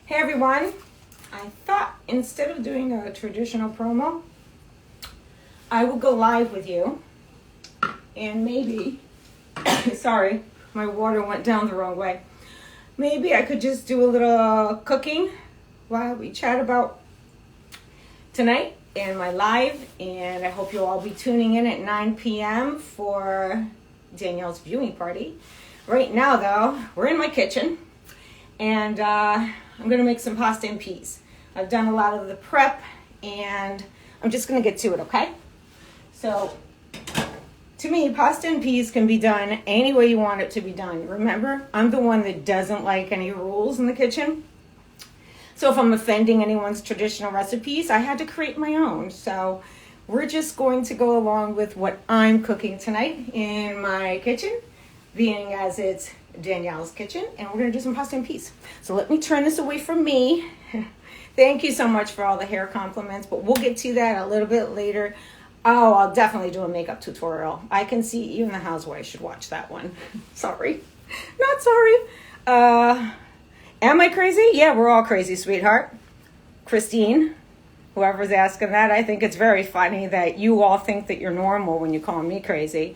Hey everyone, I thought instead of doing a traditional promo, I would go live with you and maybe, sorry, my water went down the wrong way. Maybe I could just do a little cooking while we chat about tonight and my live, and I hope you'll all be tuning in at 9 p.m. for Danielle's viewing party. Right now though, we're in my kitchen and I'm going to make some pasta and peas. I've done a lot of the prep and I'm just going to get to it, okay? So, to me, pasta and peas can be done any way you want it to be done. Remember, I'm the one that doesn't like any rules in the kitchen. So if I'm offending anyone's traditional recipes, I had to create my own. So we're just going to go along with what I'm cooking tonight in my kitchen, being as it's Danielle's kitchen, and we're going to do some pasta and peas. So let me turn this away from me. Thank you so much for all the hair compliments, but we'll get to that a little bit later. Oh, I'll definitely do a makeup tutorial. I can see even the housewife should watch that one. Sorry. Not sorry. Am I crazy? Yeah, we're all crazy, sweetheart. Christine, whoever's asking that, I think it's very funny that you all think that you're normal when you call me crazy.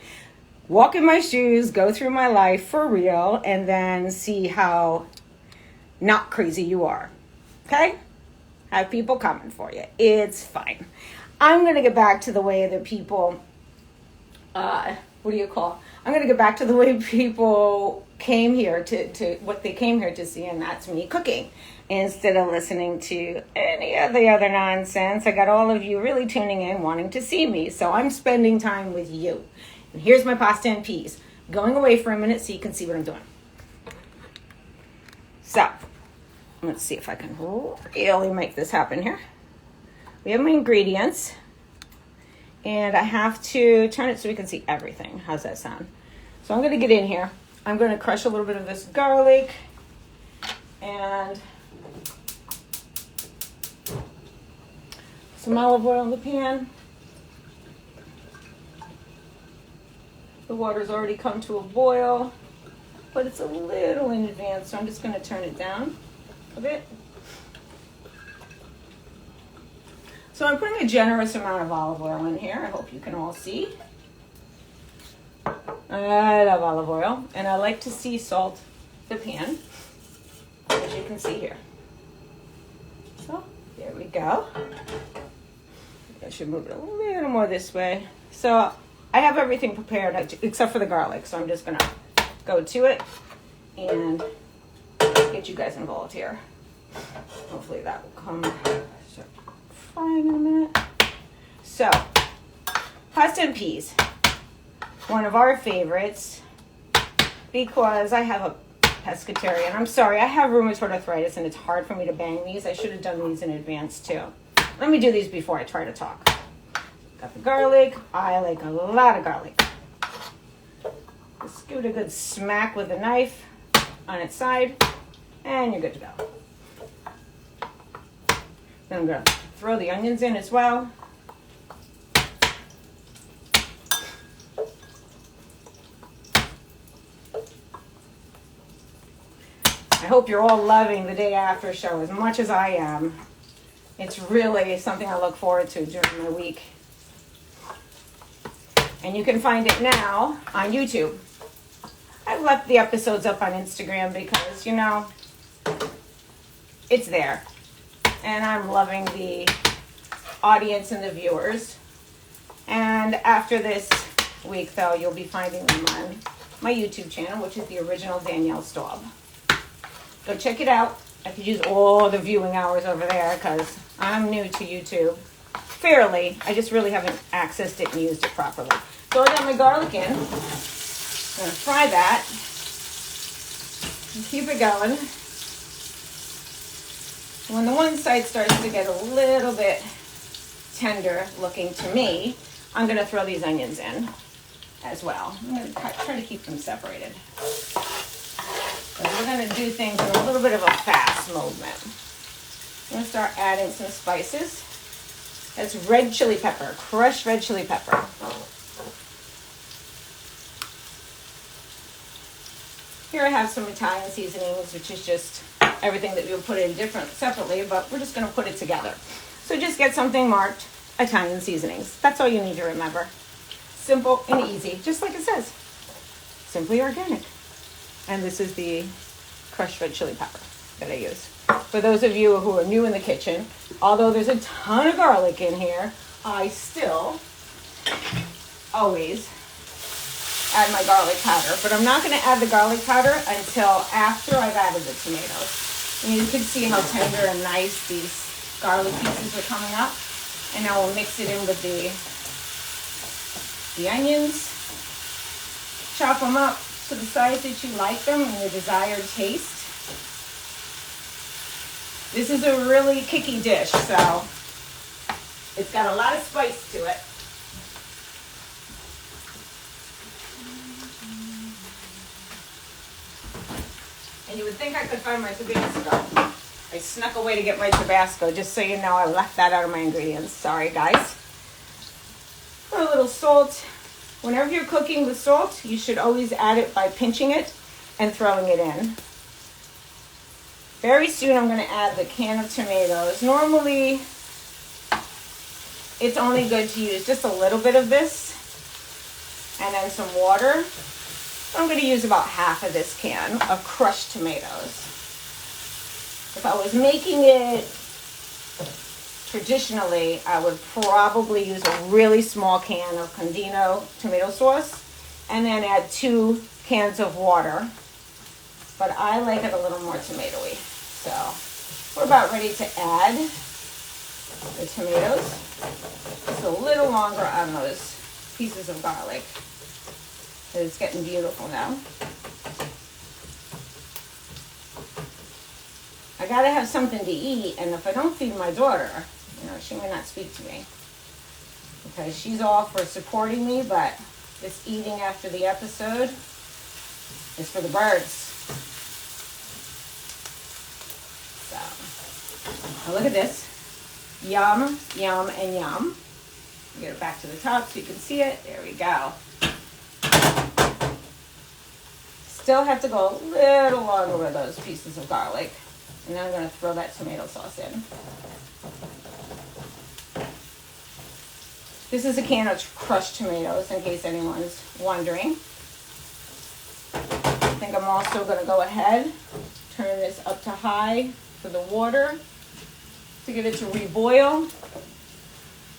Walk in my shoes, go through my life for real, and then see how not crazy you are. Okay? Have people coming for you. It's fine. I'm going to get back to the way that people, I'm going to get back to the way people came here to what they came here to see, and that's me cooking. Instead of listening to any of the other nonsense, I got all of you really tuning in, wanting to see me. So I'm spending time with you. And here's my pasta and peas. Going away for a minute so you can see what I'm doing. So, let's see if I can really make this happen here. We have my ingredients, and I have to turn it so we can see everything. How's that sound? So I'm going to get in here. I'm going to crush a little bit of this garlic and some olive oil in the pan. The water's already come to a boil, but it's a little in advance, so I'm just going to turn it down a bit. So I'm putting a generous amount of olive oil in here. I hope you can all see. I love olive oil, and I like to sea salt the pan, as you can see here. So there we go. I should move it a little more this way. So I have everything prepared except for the garlic, so I'm just gonna go to it and get you guys involved here. Hopefully that will come frying in a minute. So, pasta and peas. One of our favorites because I have a pescatarian. I'm sorry, I have rheumatoid arthritis and it's hard for me to bang these. I should have done these in advance too. Let me do these before I try to talk. Got the garlic. I like a lot of garlic. Just give it a good smack with a knife on its side and you're good to go. Then I'm going to throw the onions in as well. I hope you're all loving the day after show as much as I am. It's really something I look forward to during my week. And you can find it now on YouTube. I've left the episodes up on Instagram because, you know, it's there. And I'm loving the audience and the viewers. And after this week, though, you'll be finding them on my YouTube channel, which is the original Danielle Staub. Go check it out. I could use all the viewing hours over there because I'm new to YouTube. Fairly. I just really haven't accessed it and used it properly. So I got my garlic in. I'm going to fry that. And keep it going. When the one side starts to get a little bit tender looking to me, I'm going to throw these onions in as well. I'm going to try to keep them separated. We're going to do things in a little bit of a fast movement. I'm going to start adding some spices. That's red chili pepper, crushed red chili pepper. Here I have some Italian seasonings, which is just everything that we would put in separately, but we're just going to put it together. So just get something marked Italian seasonings. That's all you need to remember. Simple and easy, just like it says. Simply organic. And this is the crushed red chili pepper that I use. For those of you who are new in the kitchen, although there's a ton of garlic in here, I still always add my garlic powder. But I'm not going to add the garlic powder until after I've added the tomatoes. And you can see how tender and nice these garlic pieces are coming up. And now we'll mix it in with the onions. Chop them up to the size that you like them and your desired taste. This is a really kicky dish, so it's got a lot of spice to it. And you would think I could find my Tabasco. I snuck away to get my Tabasco, just so you know I left that out of my ingredients. Sorry, guys. Put a little salt. Whenever you're cooking with salt, you should always add it by pinching it and throwing it in. Very soon I'm going to add the can of tomatoes. Normally, it's only good to use just a little bit of this and then some water. I'm going to use about half of this can of crushed tomatoes. If I was making it traditionally, I would probably use a really small can of Condino tomato sauce and then add 2 cans of water. But I like it a little more tomatoey. So we're about ready to add the tomatoes. Just a little longer on those pieces of garlic. It's getting beautiful now. I gotta have something to eat, and if I don't feed my daughter, you know, she may not speak to me. Because she's all for supporting me, but this eating after the episode is for the birds. So, now look at this. Yum, yum, and yum. Get it back to the top so you can see it. There we go. Still have to go a little longer with those pieces of garlic. And then I'm going to throw that tomato sauce in. This is a can of crushed tomatoes, in case anyone's wondering. I think I'm also going to go ahead, turn this up to high for the water to get it to reboil.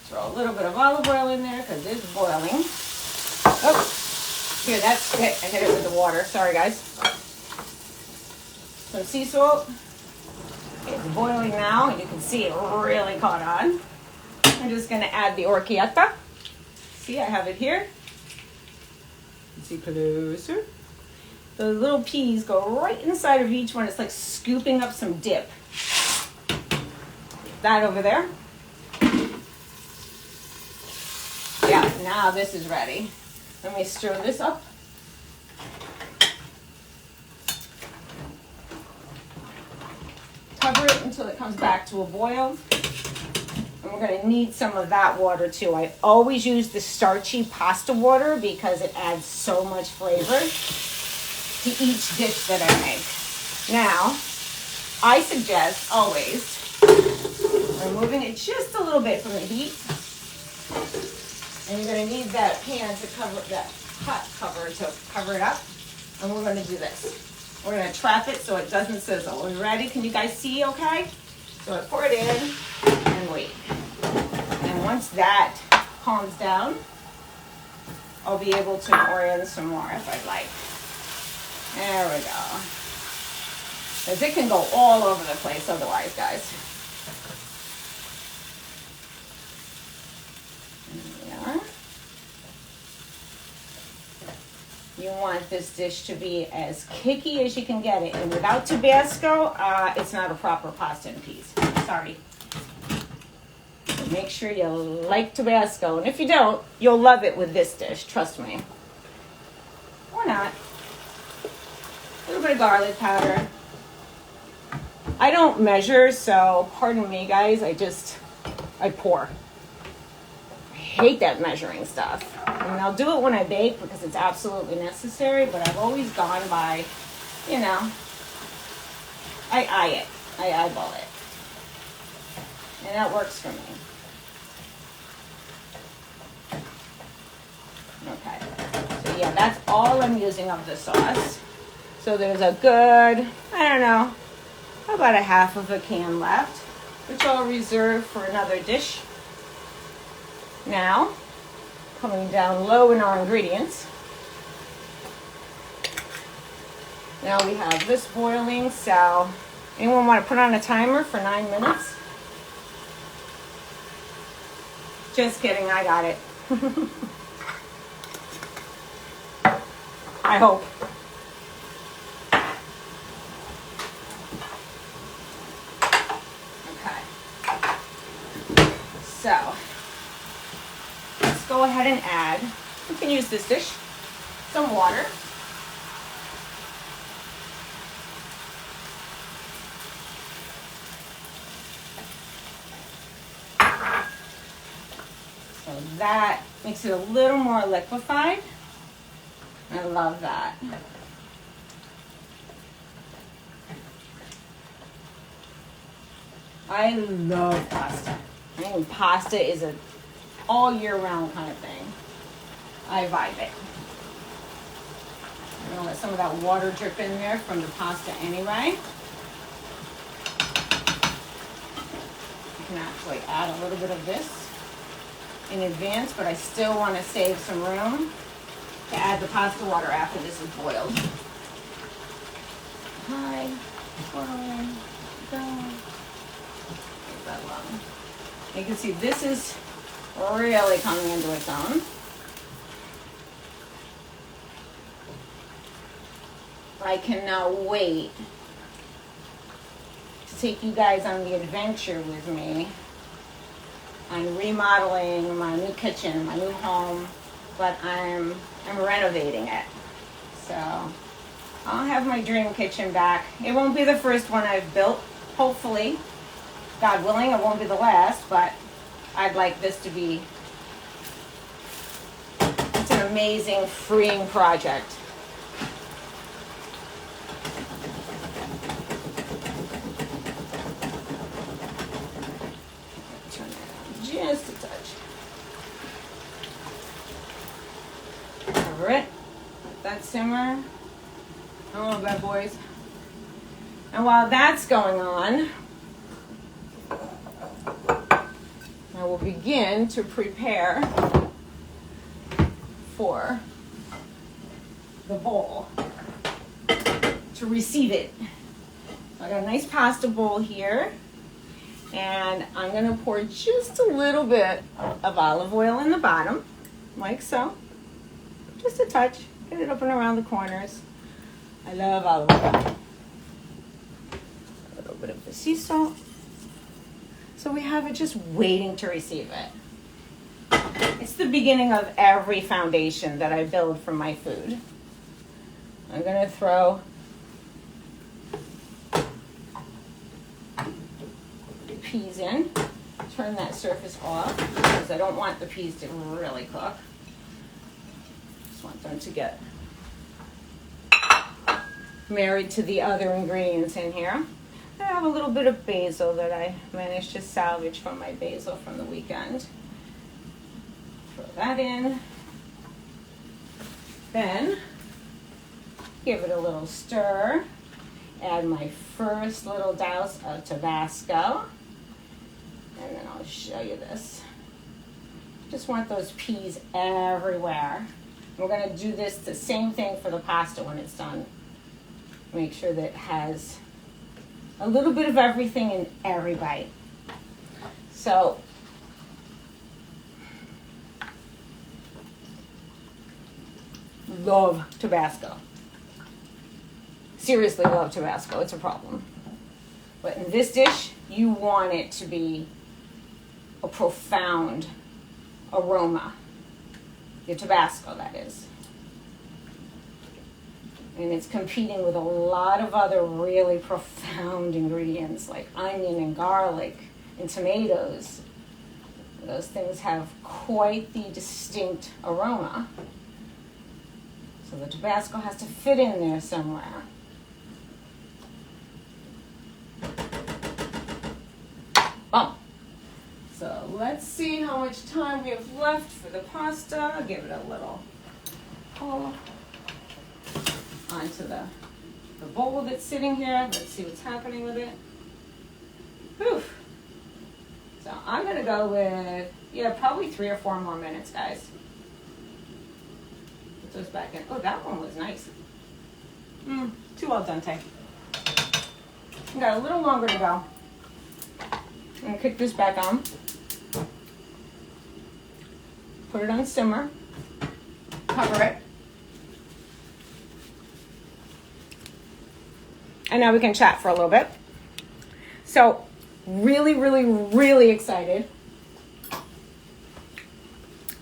Throw a little bit of olive oil in there because it's boiling. Oh, here, that's it. I hit it with the water. Sorry, guys. Some sea salt. It's boiling now, and you can see it really caught on. I'm just going to add the orchietta. See, I have it here. See closer. The little peas go right inside of each one. It's like scooping up some dip. That over there. Yeah, now this is ready. Let me stir this up. Cover it until it comes back to a boil. And we're going to need some of that water too. I always use the starchy pasta water because it adds so much flavor to each dish that I make. Now, I suggest always removing it just a little bit from the heat. And you're going to need that pan to cover, that hot cover to cover it up. And we're going to do this. We're going to trap it so it doesn't sizzle. Are we ready? Can you guys see okay? So I pour it in and wait. And once that calms down, I'll be able to pour in some more if I'd like. There we go. Because it can go all over the place otherwise, guys. You want this dish to be as kicky as you can get it. And without Tabasco, it's not a proper pasta and peas. Sorry. So make sure you like Tabasco. And if you don't, you'll love it with this dish. Trust me. Or not. A little bit of garlic powder. I don't measure, so pardon me, guys. I pour. I hate that measuring stuff. I mean, I'll do it when I bake because it's absolutely necessary, but I've always gone by you know, I eye it. I eyeball it. And that works for me. Okay. So yeah, that's all I'm using of the sauce. So there's a good, I don't know, about a half of a can left, which I'll reserve for another dish. Now, coming down low in our ingredients. Now we have this boiling, so anyone want to put on a timer for 9 minutes? Just kidding, I got it. I hope. Okay. So, let's go ahead and add, we can use this dish, some water. So that makes it a little more liquefied. I love that. I love pasta. I mean, pasta is a all year round kind of thing. I vibe it. I'm gonna let some of that water drip in there from the pasta anyway. You can actually add a little bit of this in advance, but I still want to save some room to add the pasta water after this is boiled. Hi, boiling, go. That long. You can see this is really coming into its own. I cannot wait to take you guys on the adventure with me on remodeling my new kitchen, my new home, but I'm renovating it. So I'll have my dream kitchen back. It won't be the first one I've built, hopefully. God willing, it won't be the last, but I'd like this to be, it's an amazing, freeing project. Turn that on just a touch. Cover it, let that simmer. Oh, bad boys. And while that's going on, I will begin to prepare for the bowl to receive it. I got a nice pasta bowl here, and I'm going to pour just a little bit of olive oil in the bottom, like so. Just a touch. Get it up and around the corners. I love olive oil. A little bit of the sea salt. So we have it just waiting to receive it. It's the beginning of every foundation that I build for my food. I'm going to throw peas in. Turn that surface off because I don't want the peas to really cook. Just want them to get married to the other ingredients in here. I have a little bit of basil that I managed to salvage from my basil from the weekend. Throw that in. Then, give it a little stir. Add my first little douse of Tabasco. And then I'll show you this. Just want those peas everywhere. We're going to do this, the same thing for the pasta when it's done. Make sure that it has a little bit of everything in every bite. So, love Tabasco. Seriously love Tabasco. It's a problem. But in this dish, you want it to be a profound aroma. The Tabasco, that is. And it's competing with a lot of other really profound ingredients like onion and garlic and tomatoes. Those things have quite the distinct aroma. So the Tabasco has to fit in there somewhere. let's see how much time we have left for the pasta. Give it a little pull onto the bowl that's sitting here. Let's see what's happening with it. Whew. So I'm gonna go with, probably 3 or 4 more minutes, guys. Put those back in. Oh, that one was nice. Too al dente. We got a little longer to go. I'm gonna kick this back on. Put it on simmer. Cover it. And now we can chat for a little bit. So, really, really, really excited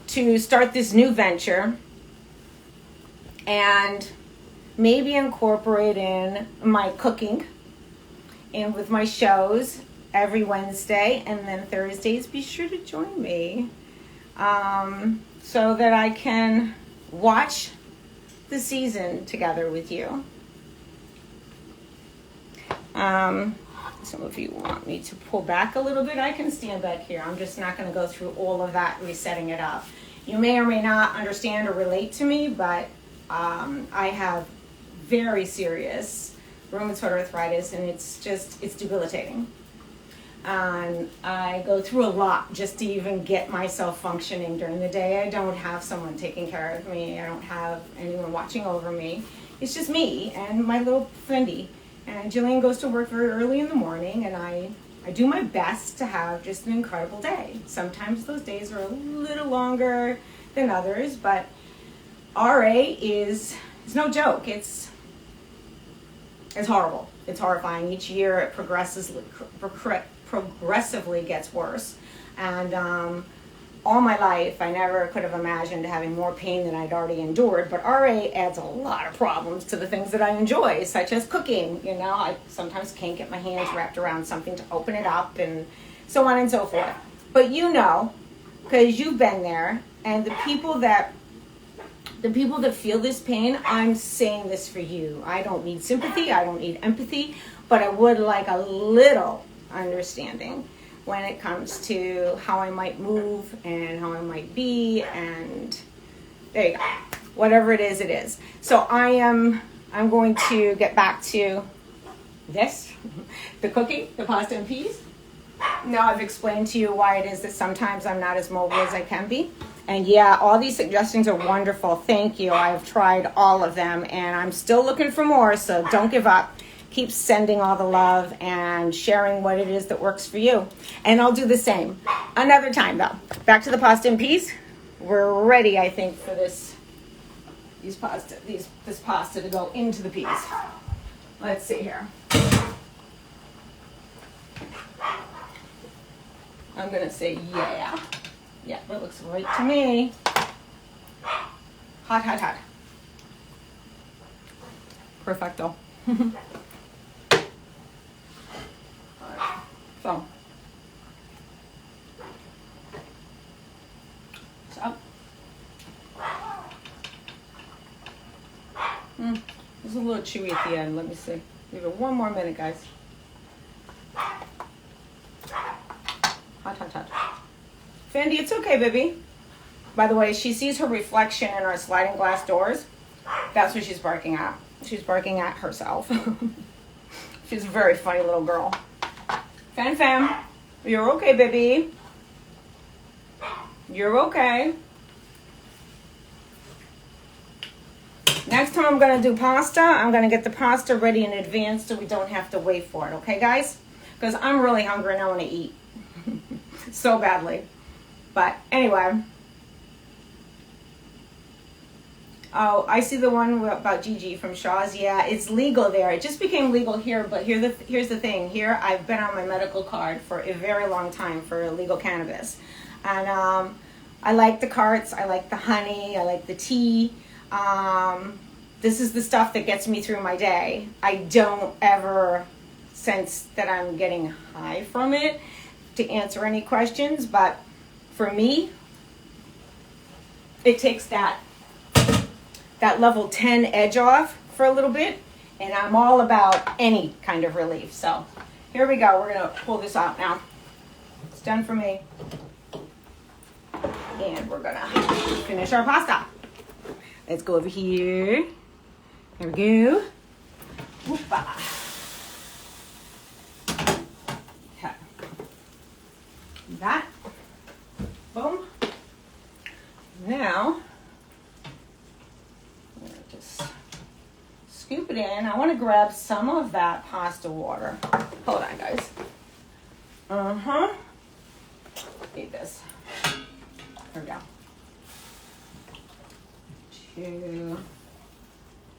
to start this new venture and maybe incorporate in my cooking and with my shows every Wednesday, and then Thursdays be sure to join me so that I can watch the season together with you. Some of you want me to pull back a little bit. I can stand back here. I'm just not going to go through all of that resetting it up. You may or may not understand or relate to me, but I have very serious rheumatoid arthritis, and it's debilitating. And I go through a lot just to even get myself functioning during the day. I don't have someone taking care of me. I don't have anyone watching over me. It's just me and my little friendy. And Jillian goes to work very early in the morning, and I do my best to have just an incredible day. Sometimes those days are a little longer than others, but RA is no joke. It's horrible. It's horrifying. Each year it progressively gets worse. And all my life, I never could have imagined having more pain than I'd already endured. But RA adds a lot of problems to the things that I enjoy, such as cooking. You know, I sometimes can't get my hands wrapped around something to open it up, and so on and so forth. But you know, because you've been there, and the people that feel this pain, I'm saying this for you. I don't need sympathy, I don't need empathy, but I would like a little understanding when it comes to how I might move and how I might be, and there you go. Whatever it is, it is. So I'm going to get back to this, the cooking, the pasta and peas. Now I've explained to you why it is that sometimes I'm not as mobile as I can be. And yeah, all these suggestions are wonderful. Thank you. I've tried all of them, and I'm still looking for more, so don't give up. Keep sending all the love and sharing what it is that works for you. And I'll do the same another time, though. Back to the pasta and peas. We're ready, I think, for this pasta to go into the peas. Let's see here. I'm going to say yeah. Yeah, that looks right to me. Hot, hot, hot. Perfecto. So, it's a little chewy at the end. Let me see. Give it 1 more minute, guys. Hot, hot, hot. Fendi, it's okay, baby. By the way, she sees her reflection in our sliding glass doors. That's what she's barking at. She's barking at herself. She's a very funny little girl. Fam, you're okay, baby. You're okay. Next time I'm going to do pasta, I'm going to get the pasta ready in advance so we don't have to wait for it. Okay, guys? Because I'm really hungry and I want to eat. So badly. But anyway. Oh, I see the one about Gigi from Shaw's. Yeah, it's legal there. It just became legal here, but here's the thing. Here, I've been on my medical card for a very long time for legal cannabis. And I like the carts. I like the honey. I like the tea. This is the stuff that gets me through my day. I don't ever sense that I'm getting high from it to answer any questions, but for me, it takes that level 10 edge off for a little bit, and I'm all about any kind of relief. So here we go. We're going to pull this out now. It's done for me. And we're gonna finish our pasta. Let's go over here. There we go. Whoopa. Okay. That. Boom. Now, I'm gonna just scoop it in. I want to grab some of that pasta water. Hold on, guys. Need this. There we go. 2,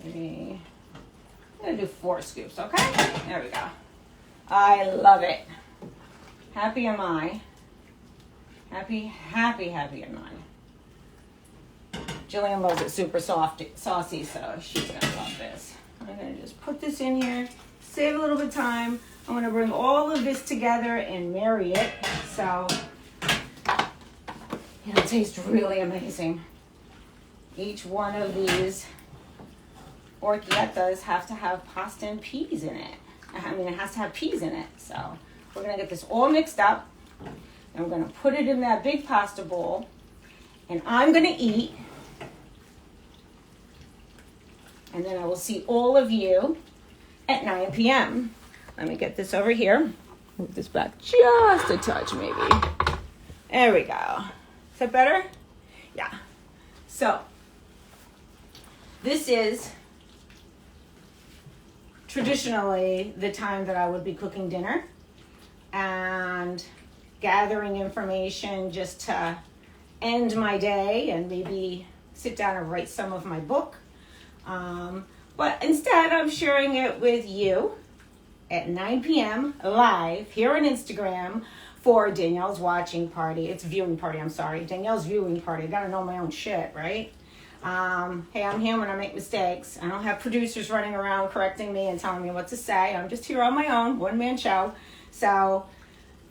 3. I'm gonna do 4 scoops, okay? There we go. I love it. Happy am I. Happy am I. Jillian loves it super saucy, so she's gonna love this. I'm gonna just put this in here, save a little bit of time. I'm gonna bring all of this together and marry it, so it'll taste really amazing. Each one of these orecchiettas have to have pasta and peas in it. I mean, it has to have peas in it. So we're gonna get this all mixed up, and we're gonna put it in that big pasta bowl, and I'm gonna eat, and then I will see all of you at 9 p.m. Let me get this over here. Move this back just a touch, maybe. There we go. Is that better? Yeah. So, this is traditionally the time that I would be cooking dinner and gathering information just to end my day and maybe sit down and write some of my book. But instead, I'm sharing it with you at 9 p.m. live here on Instagram for Danielle's watching party. It's viewing party, I'm sorry. Danielle's viewing party. I gotta know my own shit, right? Hey, I'm human. I make mistakes. I don't have producers running around correcting me and telling me what to say. I'm just here on my own, one-man show. So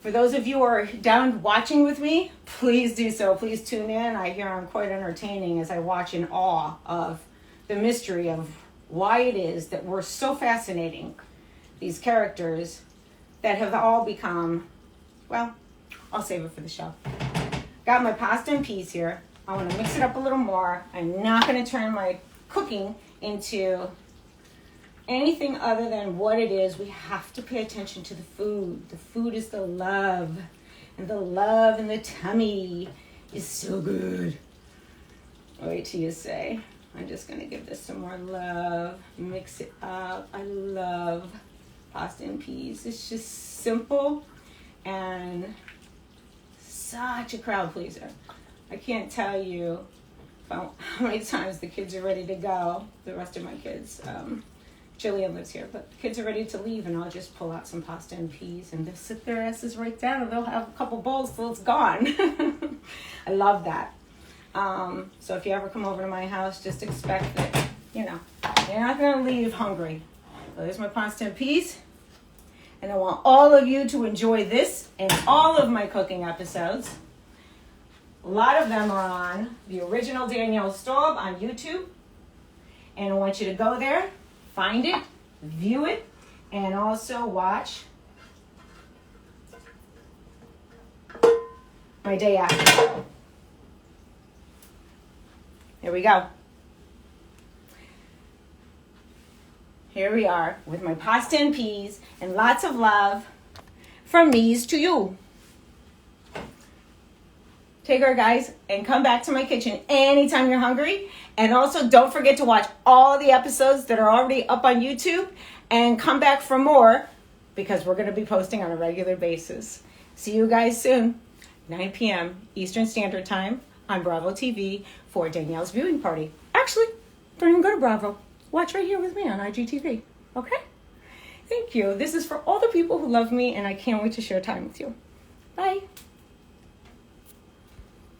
for those of you who are down watching with me, please do so. Please tune in. I hear I'm quite entertaining as I watch in awe of the mystery of why it is that we're so fascinating. These characters that have all become, well, I'll save it for the show. Got my pasta and peas here. I want to mix it up a little more. I'm not going to turn my cooking into anything other than what it is. We have to pay attention to the food. The food is the love. And the love in the tummy is so good. Wait till you say. I'm just going to give this some more love. Mix it up. I love pasta and peas. It's just simple and such a crowd pleaser. I can't tell you how many times the kids are ready to go. The rest of my kids, Jillian lives here, but the kids are ready to leave, and I'll just pull out some pasta and peas, and they'll sit their asses right down, and they'll have a couple bowls till it's gone. I love that. So if you ever come over to my house, just expect that, you're not going to leave hungry. So there's my pasta and peas. And I want all of you to enjoy this and all of my cooking episodes. A lot of them are on the original Danielle Staub on YouTube. And I want you to go there, find it, view it, and also watch my day after. Here we go. Here we are with my pasta and peas and lots of love from me's to you. Take care, guys, and come back to my kitchen anytime you're hungry. And also don't forget to watch all the episodes that are already up on YouTube and come back for more because we're going to be posting on a regular basis. See you guys soon, 9 p.m. Eastern Standard Time on Bravo TV for Danielle's viewing party. Actually, don't even go to Bravo. Watch right here with me on IGTV, okay? Thank you. This is for all the people who love me, and I can't wait to share time with you. Bye.